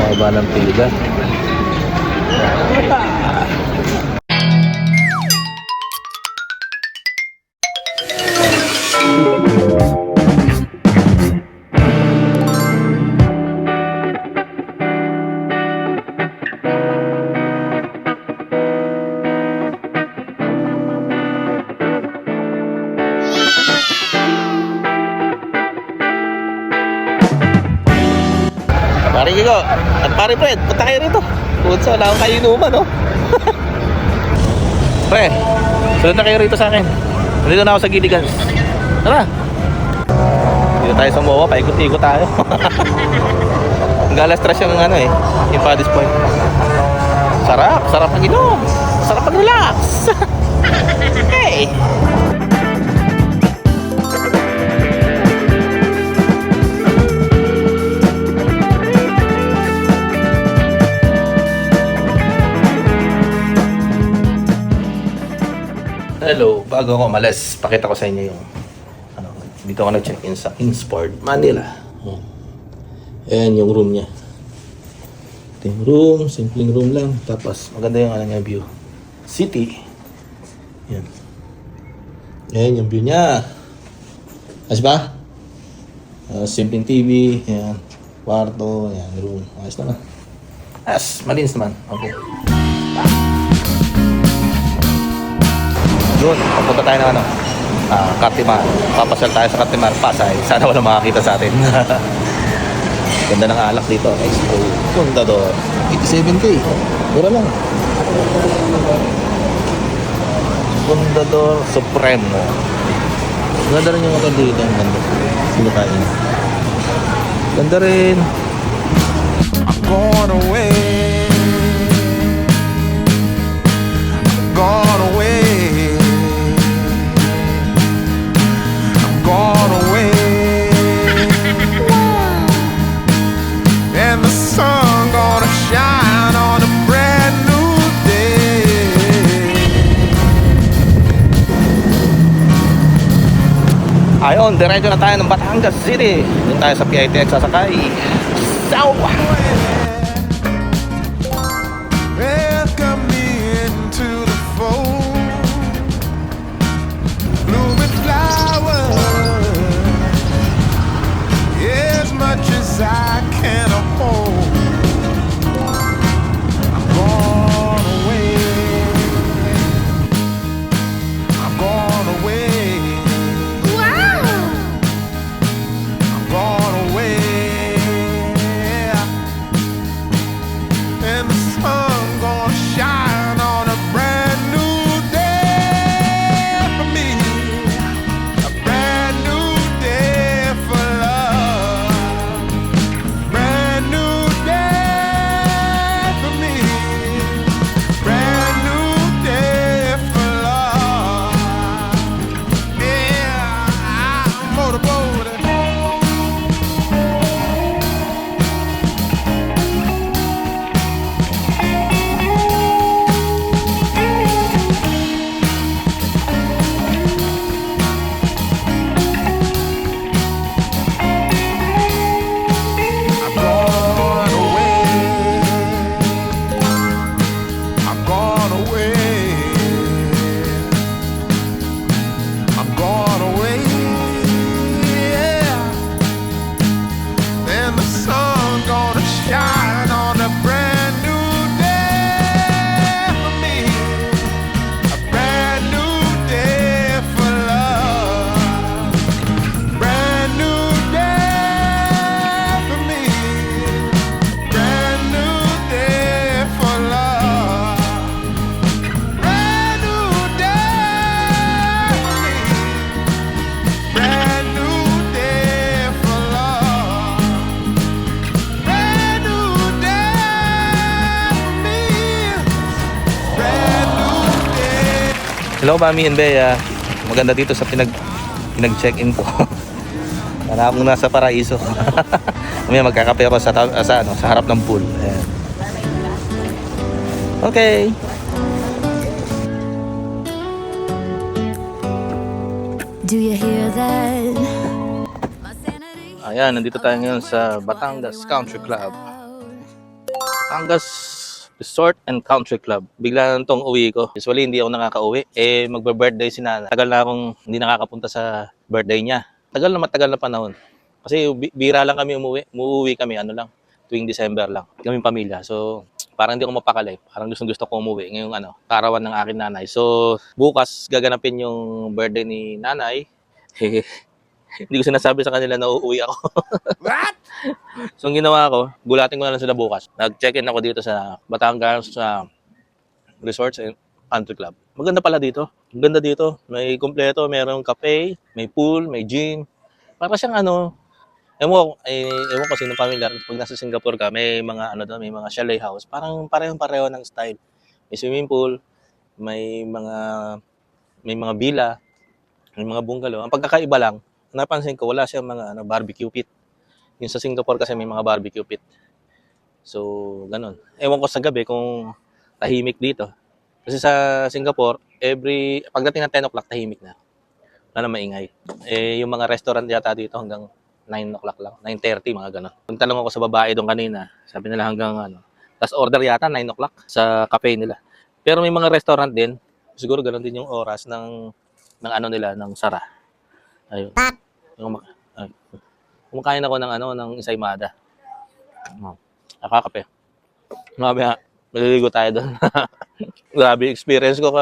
Mababa ng pila. Pare Kiko at pare Fred, punta kayo rito. Punta, wala akong kainuman, no? Pre, sunod na kayo rito sa akin. Nandito na ako sa Giligan. Tara. Dito tayo sa MOA, paikot-ikot tayo. Ang galas stress yung ano eh, yung Paddy's Point. Sarap, sarap mag-inom. Sarap mag-relax. Hey! Hello, bago ako umalis, pakita ko sa inyo yung ano, dito ako nag-check-in sa Kingsport, Manila. Ayan yung room niya. Ito yung room, simpleng room lang. Tapos maganda yung ano niya, view. City. Ayan. Ayan yung view niya. Ayos ba? Simpleng TV. Ayan. Kwarto. Ayan, room. Ayos naman. Ayos, malinis naman. Okay. Yun, papunta tayo ng ano, Cartimar. Papasyal tayo sa Cartimar, Pasay. Sana wala makakita sa atin. Ganda ng alak dito. Expo Fundador. 87K. Mura lang. Fundador Supremo. Ganda rin yung hotel dito. Ang ganda. Sinakain. Ganda rin. I'm going away. I'm going away. Gone away, and the sun gonna shine on a brand new day. Ayun, diretso na tayo ng Batangas City. Doon tayo sa PITX sasakay. Ciao! Welcome me into the fold. Blooming flowers, as much as I can hold. I'm gone away. I'm gone away. Wow! I'm gone away. And the sun gonna shine on a brand new day for me. A brand new day for love. Brand new day for me. Brand new day for love. Yeah, I'm motorboating. I'm gone away. I'm gone away. I'm gone away. Yeah. And the sun gonna shine on a brand new day for me. A brand new day for love. Brand new day for me. Brand new day for love. Brand new day for me. Brand new day for love. Brand new day for me. Brand new day. Hello, Mami and Bea. Maganda dito sa pinag-check-in ko. Para akong nasa paraiso. Mamaya magkakape ako sa harap ng pool. Ayan. Okay. Do you hear that? Ayan, nandito tayo ngayon sa Batangas Country Club. Batangas Resort and Country Club. Bigla na itong uwi ko. Usually, hindi ako nakaka-uwi. Magbe-birthday si Nana. Tagal na akong hindi nakakapunta sa birthday niya. Matagal na panahon. Kasi bira lang kami umuwi. Umuwi kami, tuwing December lang. Kaming pamilya. So, parang hindi ako mapakali. Parang gusto ko umuwi. Ngayong karawan ng akin nanay. So, bukas gaganapin yung birthday ni nanay. Hindi ko sinasabi sa kanila na uuwi ako. What? So, ang ginawa ko, gulatin ko na lang sila bukas. Nag-check-in ako dito sa Batangas sa Resorts and Country Club. Maganda pala dito. Maganda dito. May kumpleto, mayroong cafe, may pool, may gym. Para siyang ewan ko sino pamilyar. Pag nasa Singapore ka, may mga doon, may mga chalet house. Parang parehong-pareho ng style. May swimming pool, may mga villa, may mga bungalow. Ang pagkakaiba lang, napansin ko, wala siyang mga barbecue pit. Yung sa Singapore kasi may mga barbecue pit. So, ganun. Ewan ko sa gabi kung tahimik dito. Kasi sa Singapore, pagdating ng 10 o'clock, tahimik na. Wala na maingay. Yung mga restaurant yata dito hanggang 9 o'clock lang. 9:30, mga ganun. Nagtanong ako sa babae doon kanina. Sabi nila hanggang Tapos order yata 9 o'clock sa cafe nila. Pero may mga restaurant din. Siguro ganun din yung oras ng nila, ng Sara. Ayun. Kumakain ako ng ensaymada. Nakakape. Mamaya, maliligo tayo doon. Grabe experience ko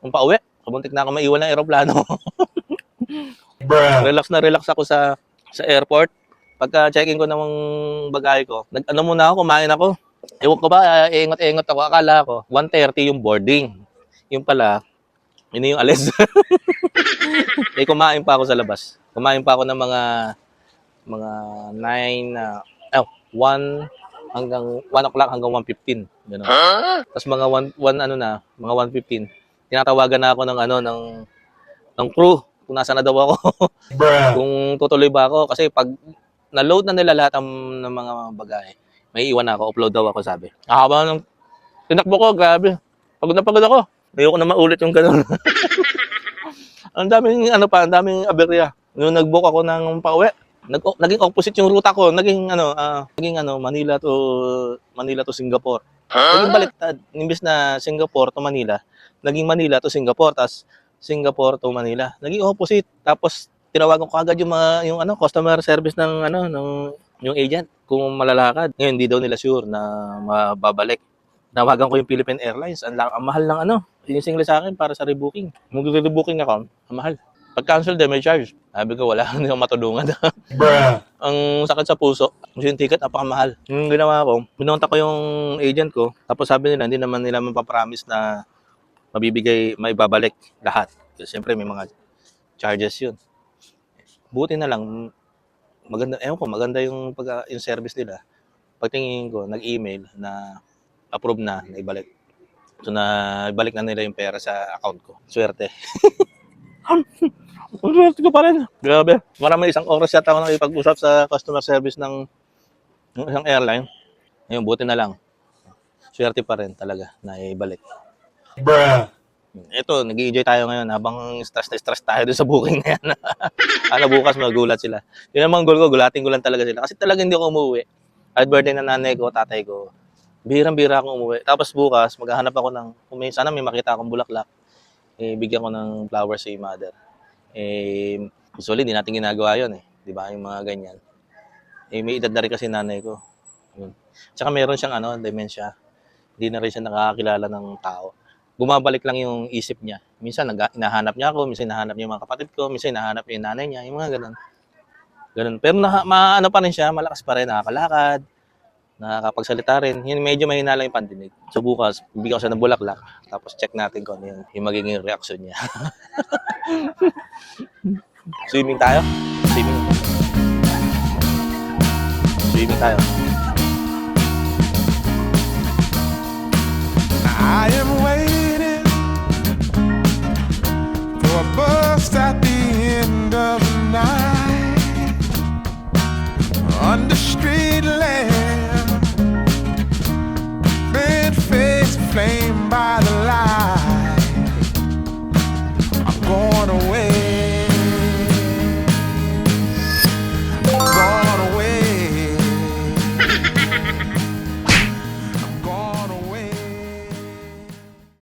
kung pauwi. Kabuntik na ako maiwan ng aeroplano. Relax na relax ako sa airport. Pagka check-in ko ng bagay ko, muna ako, kumain ako. Ewan ko ba, iingot-ingot ako. Akala ko, 1:30 yung boarding. Yung pala, yun yung alis. Kumain pa ako sa labas. Kumain pa ako ng mga 1 hanggang 1 o'clock hanggang 1:15. Ganun. Tapos mga 1:15, tinatawagan na ako ng crew kung nasaan na daw ako. Kung tutuloy ba ako. Kasi pag na-load na nila lahat ng mga bagay, may iwan na ako, upload daw ako, sabi. Habang ng tinakbo ko, grabe. Pagod ako. Ayoko na maulit yung ganun. ang daming aberya. Nung nag-book ako ng pauwi, naging opposite yung ruta ko. Naging Manila to Singapore. Naging baliktad. Imbes na Singapore to Manila, naging Manila to Singapore, tas Singapore to Manila. Naging opposite. Tapos tinawagan ko agad yung customer service ng yung agent kung malalakad. Ngayon hindi daw nila sure na mababalik. Nawagan ko yung Philippine Airlines. Ang mahal ng yung single sa akin para sa rebooking. Mag-rebooking ako, ang mahal. Pag-cancel din, may charge. Sabi ko, wala, hindi ako matulungan. Ang sakit sa puso. Kasi yung ticket, napakamahal. Yung ginawa ko, binunta ko yung agent ko. Tapos sabi nila, hindi naman nila mapapromise na may babalik lahat. Kasi siyempre, may mga charges yun. Buti na lang, maganda yung service nila. Pagtingin ko, nag-email na approve na ibalik. So, ibalik na nila yung pera sa account ko. Swerte. Swerte ko pa rin. Grabe. Marami 1 oras yata ako nakipag-usap sa customer service ng isang airline. Ngayon, buti na lang. Swerte pa rin talaga na ibalik. Ito, nag-i-enjoy tayo ngayon habang stress tayo doon sa booking na yan. Bukas magulat sila. Yun ang mga goal ko, gulatin ko lang talaga sila. Kasi talaga hindi ako umuwi. At birthday na nanay ko, tatay ko. Bihirang-bihira akong umuwi. Tapos bukas, maghahanap ako sana may makita akong bulaklak. Bigyan ko ng flowers si mother. Usually, di natin ginagawa yun . Di ba? Yung mga ganyan. May edad na rin kasi nanay ko. Yun. Tsaka meron siyang dementia. Hindi na rin siya nakakakilala ng tao. Bumabalik lang yung isip niya. Minsan, hinahanap niya ako. Minsan, hinahanap niya yung mga kapatid ko. Minsan, hinahanap niya yung nanay niya. Yung mga ganun. Pero pa rin siya. Malakas pa rin. Nakakalakad. Nakakapagsalita rin. Yun, medyo mahina lang yung pandinig. So bukas, bibigyan ko siya ng bulaklak. Tapos check natin kung ano yung magiging reaction niya. Swimming tayo? Swimming tayo. I am waiting for a bus at the end of the night on the street lamp.